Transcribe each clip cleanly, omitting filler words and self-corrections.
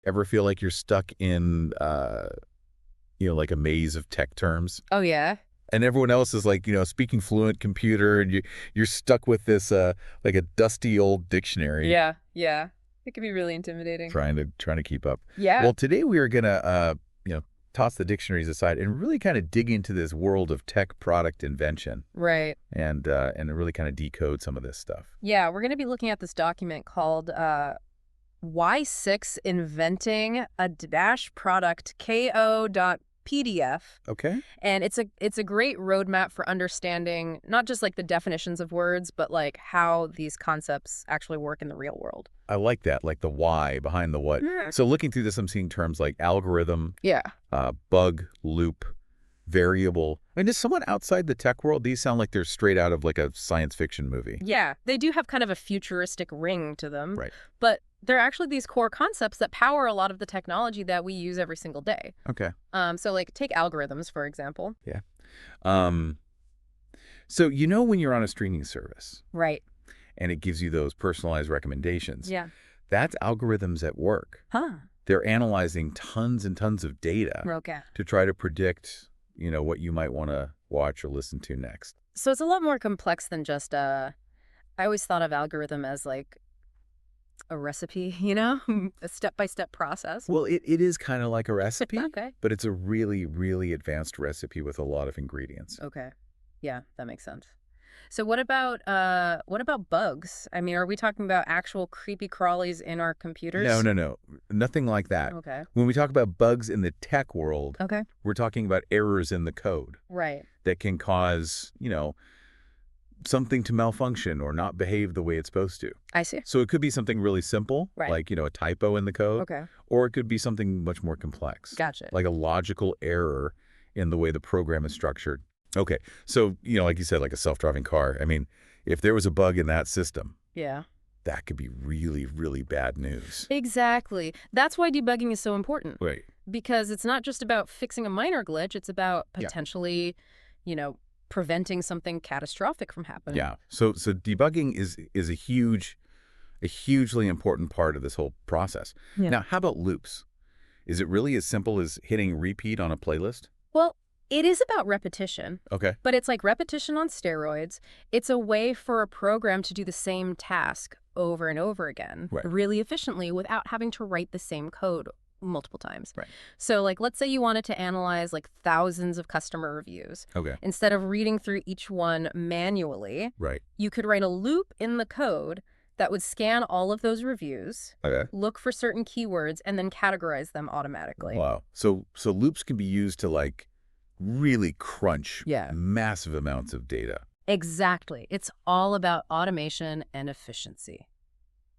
Ever feel like you're stuck in, like a maze of tech terms? Oh, yeah? And everyone else is like, speaking fluent computer, and you're stuck with this, like a dusty old dictionary Yeah, yeah. It can be really intimidating. trying to keep up. Yeah. Well, today we are gonna, toss the dictionaries aside and really kind of dig into this world of tech product invention Right. and really kind of decode some of this stuff. Yeah, we're going to be looking at this document called Y6 Inventing a Dash Product KO.PDF. Okay. And it's a great roadmap for understanding not just like the definitions of words, but like how these concepts actually work in the real world. I like that, like the why behind the what. Yeah. So looking through this, I'm seeing terms like algorithm, Yeah. bug, loop, variable. I mean, to someone outside the tech world, these sound like they're straight out of like a science fiction movie. Yeah, they do have kind of a futuristic ring to them. Right. But they're actually these core concepts that power a lot of the technology that we use every single day. Okay. So like take algorithms, for example. Yeah. So when you're on a streaming service Right. and it gives you those personalized recommendations, Yeah. that's algorithms at work. Huh. They're analyzing tons and tons of data Okay. to try to predict, what you might want to watch or listen to next. So it's a lot more complex than just I always thought of algorithm as like a recipe, a step-by-step process. Well, it is kind of like a recipe, Okay. but it's a really, really advanced recipe with a lot of ingredients. Okay. Yeah, that makes sense. So what about bugs? I mean, are we talking about actual creepy crawlies in our computers? No. Nothing like that. Okay. When we talk about bugs in the tech world, Okay. we're talking about errors in the code Right. that can cause, something to malfunction or not behave the way it's supposed to. I see. So it could be something really simple, Right. like, a typo in the code, Okay. or it could be something much more complex, Gotcha. like a logical error in the way the program is structured. Okay, so, like you said, like a self-driving car. I mean, if there was a bug in that system, Yeah. that could be really, really bad news. Exactly. That's why debugging is so important. Right. Because it's not just about fixing a minor glitch, it's about Yeah. potentially, preventing something catastrophic from happening. Yeah. So debugging is a hugely important part of this whole process. Yeah. Now, how about loops? Is it really as simple as hitting repeat on a playlist? Well, it is about repetition, Okay. but it's like repetition on steroids. It's a way for a program to do the same task over and over again, Right. really efficiently without having to write the same code multiple times. Right. So like, let's say you wanted to analyze like thousands of customer reviews. Okay. Instead of reading through each one manually, Right. you could write a loop in the code that would scan all of those reviews, Okay. look for certain keywords, and then categorize them automatically. Wow. So loops can be used to like really crunch Yeah. massive amounts of data. Exactly. It's all about automation and efficiency.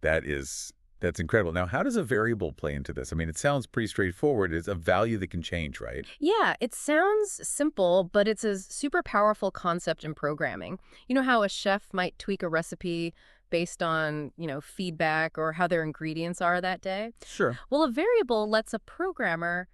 That's incredible. Now, how does a variable play into this? I mean, it sounds pretty straightforward. It's a value that can change, right? Yeah, it sounds simple, but it's a super powerful concept in programming. You know how a chef might tweak a recipe based on, feedback or how their ingredients are that day? Sure. Well, a variable lets a programmer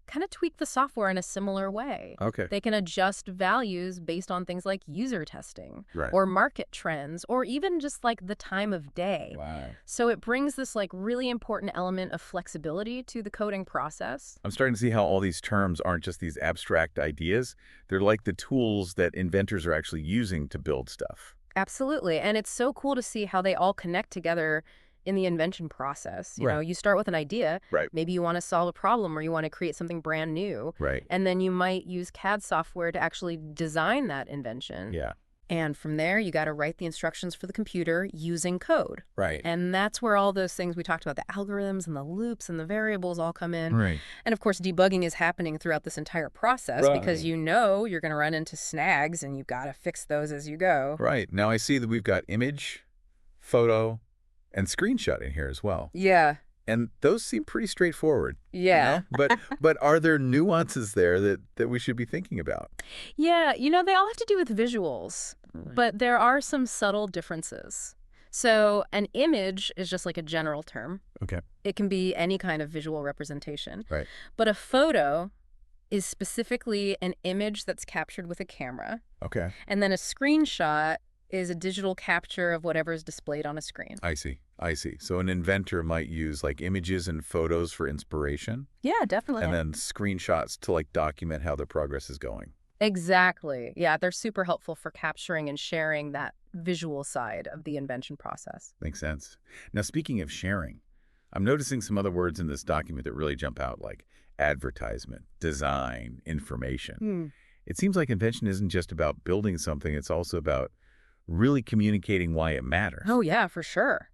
kind of tweak the software in a similar way. Okay. They can adjust values based on things like user testing Right. or market trends or even just like the time of day. Wow. So it brings this like really important element of flexibility to the coding process. I'm starting to see how all these terms aren't just these abstract ideas. They're like the tools that inventors are actually using to build stuff. Absolutely. And it's so cool to see how they all connect together in the invention process. Right. You start with an idea. Right. Maybe you want to solve a problem or you want to create something brand new. Right. And then you might use CAD software to actually design that invention. Yeah. And from there, you got to write the instructions for the computer using code. Right. And that's where all those things we talked about, the algorithms and the loops and the variables all come in. Right. And of course, debugging is happening throughout this entire process because Right. you're going to run into snags and you've got to fix those as you go. Right. Now I see that we've got image, photo, and screenshot in here as well. Yeah. And those seem pretty straightforward. Yeah. But are there nuances there that we should be thinking about? Yeah. They all have to do with visuals, but there are some subtle differences. So an image is just like a general term. Okay. It can be any kind of visual representation. Right. But a photo is specifically an image that's captured with a camera. Okay. And then a screenshot is a digital capture of whatever is displayed on a screen. I see. I see. So an inventor might use like images and photos for inspiration, Yeah, definitely. and then screenshots to like document how their progress is going. Exactly. Yeah, they're super helpful for capturing and sharing that visual side of the invention process. Makes sense. Now, speaking of sharing, I'm noticing some other words in this document that really jump out, like advertisement, design, information. Hmm. It seems like invention isn't just about building something, it's also about really communicating why it matters. Oh, yeah, for sure.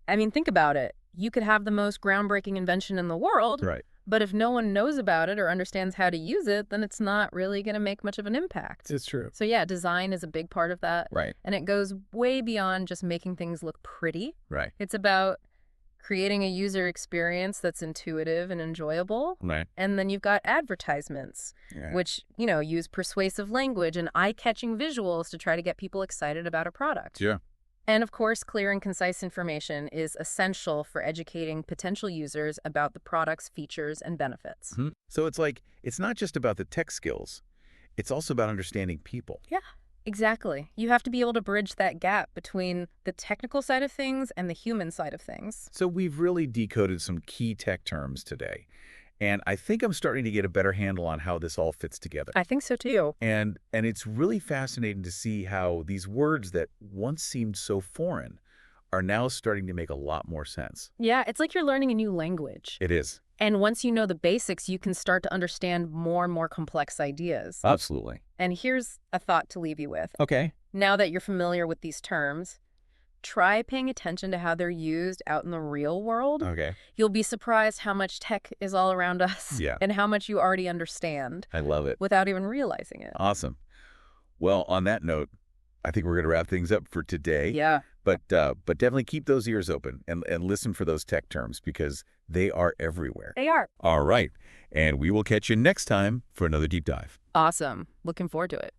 I mean, think about it. You could have the most groundbreaking invention in the world, Right. but if no one knows about it or understands how to use it, then it's not really going to make much of an impact. It's true. So yeah, design is a big part of that. Right. And it goes way beyond just making things look pretty. Right. It's about creating a user experience that's intuitive and enjoyable. Right. And then you've got advertisements, Yeah. which, use persuasive language and eye-catching visuals to try to get people excited about a product. Yeah. And of course, clear and concise information is essential for educating potential users about the product's features and benefits. So it's like, it's not just about the tech skills, it's also about understanding people. Yeah, exactly. You have to be able to bridge that gap between the technical side of things and the human side of things. So we've really decoded some key tech terms today. And I think I'm starting to get a better handle on how this all fits together. I think so too. And it's really fascinating to see how these words that once seemed so foreign are now starting to make a lot more sense. Yeah, it's like you're learning a new language. It is. And once you know the basics, you can start to understand more and more complex ideas. Absolutely. And here's a thought to leave you with. Okay. Now that you're familiar with these terms, try paying attention to how they're used out in the real world. Okay. You'll be surprised how much tech is all around us Yeah. and how much you already understand I love it. without even realizing it. Awesome. Well, on that note, I think we're going to wrap things up for today. Yeah. But definitely keep those ears open and listen for those tech terms because they are everywhere. They are. All right. And we will catch you next time for another deep dive. Awesome. Looking forward to it.